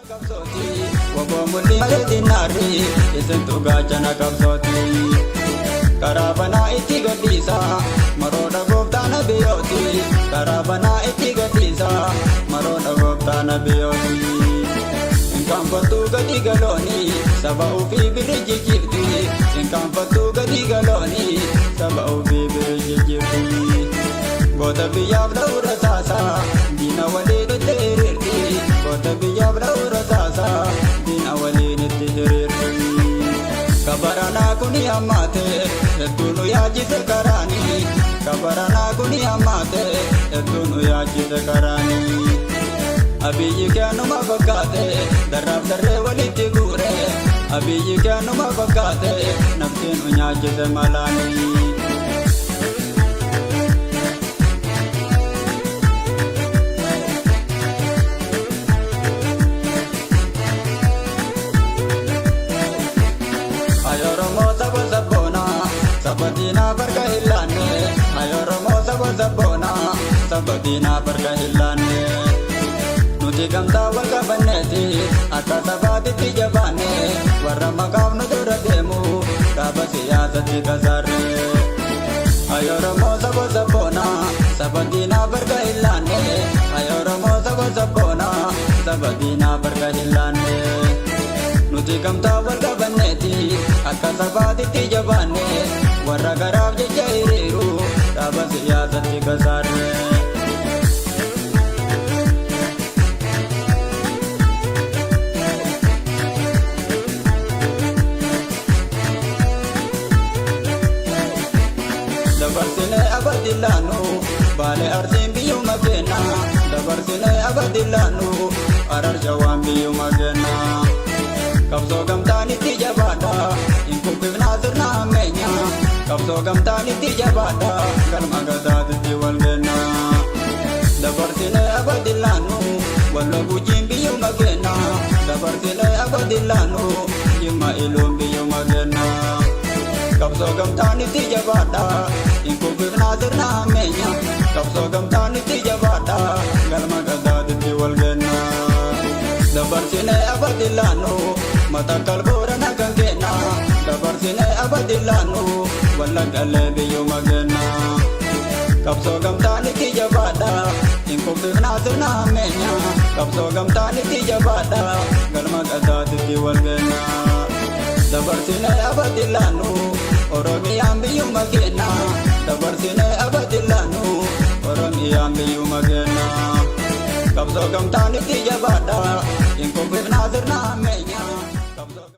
Wabomuli dinari isentu gajana kabsoti karabana iti gadisa maroda goptana biyoti karabana iti gadisa maroda goptana biyoti ingkang patu gadi galoni saba ufi biriji jirti ingkang patu gadi galoni saba ufi biriji jirti bota biyab laura sasa dina wali terirti bota biyab laura sasa dina wali terirti kabarana kuni amate etunu yaji sekarani kabarana kuni amate etunu yaji sekarani abiyi kanu mabakate darab darre wali tigure abiyi kanu mabakate nafsin unyaji semalani Sabadina berkahilane, ayo romo sabona, sabadina berkahilane. Nuti kamta warga baneti, akka sabati tijabane, warra makam nujura demu, kabasiya sati kasare. Ayo romo sabona, sabadina berkahilane, ayo romo sabona, sabadina berkahilane. Nuti kamta warga baneti, akka sabati tijabane. Warra garab jairu, tabas ya sati kasare. Dabar sine abadilanu, bale arsim biyu magena. Dabar sine abadilanu, arar jawam biyu magena. Kabso gamtani tijabada, ingkung nazar na menya. Kabso gamtani tijabada, kalma gadad diwalgena. Dabar sine abadilanu, wala bujim biyu magena. Dabar sine abadilanu, yima ilum biyu magena. Kabso gamtani tijabada, ingkung nazar na menya. Kabso gamtani tijabada, kalma gadad diwalgena. Dabar sine abadilanu, mata kalbora nagangena. Dabar sine abadilanu, wala gale biyu magena. Kabso gamtani tijabada, ingkung nazar na menya. Kabso gamtani tijabada, galma gadad diwalgena. Dabar sine abadilanu, oromiyam biyu magena. Dabar sine abadilanu, oromiyam biyu magena. Kabso gamtani tijabada, ingkung nazar na menya.